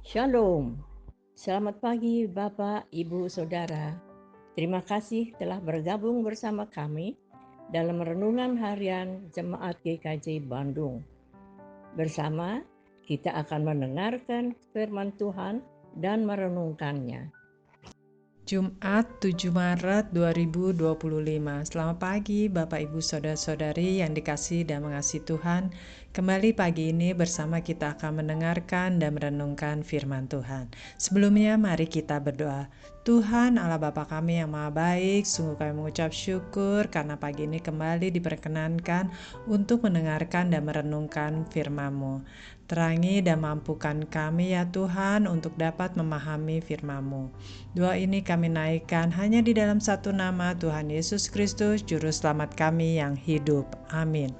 Shalom. Selamat pagi Bapak, Ibu, Saudara. Terima kasih telah bergabung bersama kami dalam renungan harian Jemaat GKJ Bandung. Bersama kita akan mendengarkan firman Tuhan dan merenungkannya. Jumat 7 Maret 2025. Selamat pagi Bapak Ibu Saudara-saudari yang dikasihi dan mengasihi Tuhan. Kembali pagi ini bersama kita akan mendengarkan dan merenungkan firman Tuhan. Sebelumnya mari kita berdoa. Tuhan Allah Bapa kami yang maha baik, sungguh kami mengucap syukur karena pagi ini kembali diperkenankan untuk mendengarkan dan merenungkan firman-Mu. Terangi dan mampukan kami ya Tuhan untuk dapat memahami firman-Mu. Doa ini kami naikkan hanya di dalam satu nama, Tuhan Yesus Kristus, Juru Selamat kami yang hidup. Amin.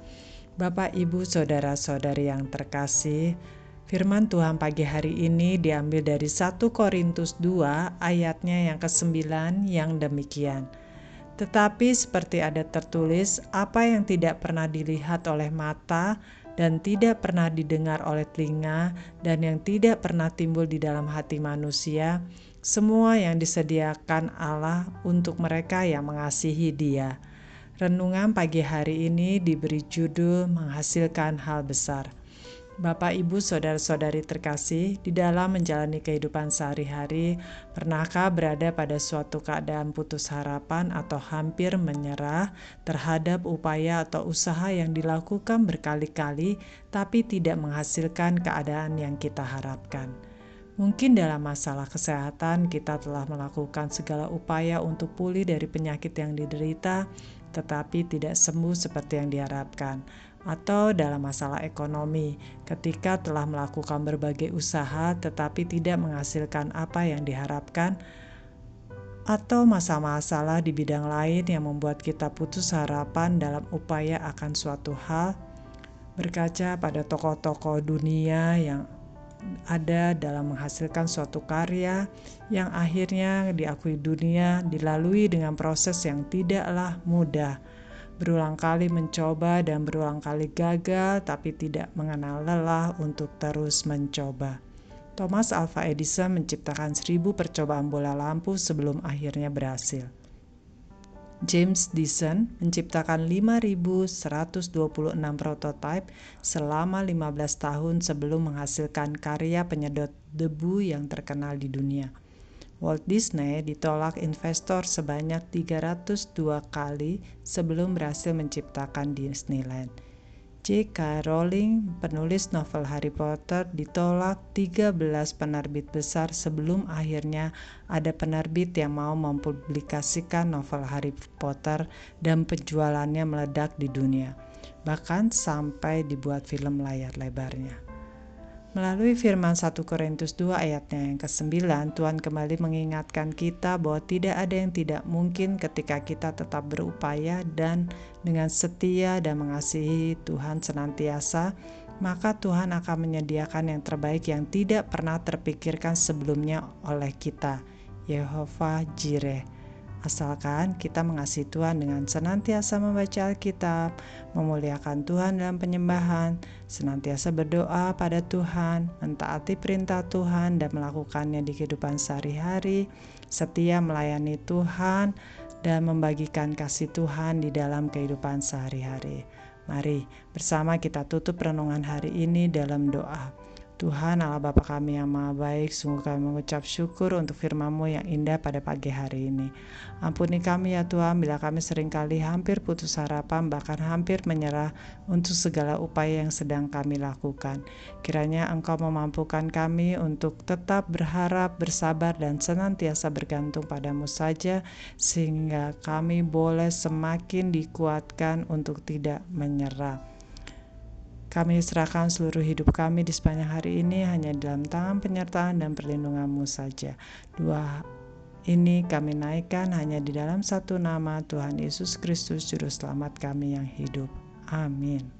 Bapak, Ibu, Saudara-saudari yang terkasih, firman Tuhan pagi hari ini diambil dari 1 Korintus 2 ayatnya yang ke-9 yang demikian. Tetapi seperti ada tertulis, apa yang tidak pernah dilihat oleh mata dan tidak pernah didengar oleh telinga dan yang tidak pernah timbul di dalam hati manusia, semua yang disediakan Allah untuk mereka yang mengasihi Dia. Renungan pagi hari ini diberi judul menghasilkan hal besar. Bapak, Ibu, Saudara-saudari terkasih, di dalam menjalani kehidupan sehari-hari, pernahkah berada pada suatu keadaan putus harapan atau hampir menyerah terhadap upaya atau usaha yang dilakukan berkali-kali tapi tidak menghasilkan keadaan yang kita harapkan? Mungkin dalam masalah kesehatan kita telah melakukan segala upaya untuk pulih dari penyakit yang diderita, tetapi tidak sembuh seperti yang diharapkan. Atau dalam masalah ekonomi, ketika telah melakukan berbagai usaha tetapi tidak menghasilkan apa yang diharapkan, atau masalah-masalah di bidang lain yang membuat kita putus harapan dalam upaya akan suatu hal. Berkaca pada tokoh-tokoh dunia yang ada dalam menghasilkan suatu karya yang akhirnya diakui dunia dilalui dengan proses yang tidaklah mudah. Berulang kali mencoba dan berulang kali gagal, tapi tidak mengenal lelah untuk terus mencoba. Thomas Alva Edison menciptakan 1000 percobaan bola lampu sebelum akhirnya berhasil. James Dyson menciptakan 5.126 prototipe selama 15 tahun sebelum menghasilkan karya penyedot debu yang terkenal di dunia. Walt Disney ditolak investor sebanyak 302 kali sebelum berhasil menciptakan Disneyland. J.K. Rowling, penulis novel Harry Potter, ditolak 13 penerbit besar sebelum akhirnya ada penerbit yang mau mempublikasikan novel Harry Potter dan penjualannya meledak di dunia, bahkan sampai dibuat film layar lebarnya. Melalui firman 1 Korintus 2 ayatnya yang ke-9, Tuhan kembali mengingatkan kita bahwa tidak ada yang tidak mungkin ketika kita tetap berupaya dan dengan setia dan mengasihi Tuhan senantiasa, maka Tuhan akan menyediakan yang terbaik yang tidak pernah terpikirkan sebelumnya oleh kita. Yehovah Jireh. Asalkan kita mengasihi Tuhan dengan senantiasa membaca Alkitab, memuliakan Tuhan dalam penyembahan, senantiasa berdoa pada Tuhan, mentaati perintah Tuhan dan melakukannya di kehidupan sehari-hari, setia melayani Tuhan dan membagikan kasih Tuhan di dalam kehidupan sehari-hari. Mari bersama kita tutup renungan hari ini dalam doa. Tuhan Allah Bapa kami yang maha baik, sungguh kami mengucap syukur untuk firman-Mu yang indah pada pagi hari ini. Ampuni kami ya Tuhan bila kami seringkali hampir putus harapan, bahkan hampir menyerah untuk segala upaya yang sedang kami lakukan. Kiranya Engkau memampukan kami untuk tetap berharap, bersabar dan senantiasa bergantung padamu saja, sehingga kami boleh semakin dikuatkan untuk tidak menyerah. Kami serahkan seluruh hidup kami di sepanjang hari ini hanya dalam tangan penyertaan dan perlindungan-Mu saja. Doa ini kami naikkan hanya di dalam satu nama, Tuhan Yesus Kristus, Juru Selamat kami yang hidup. Amin.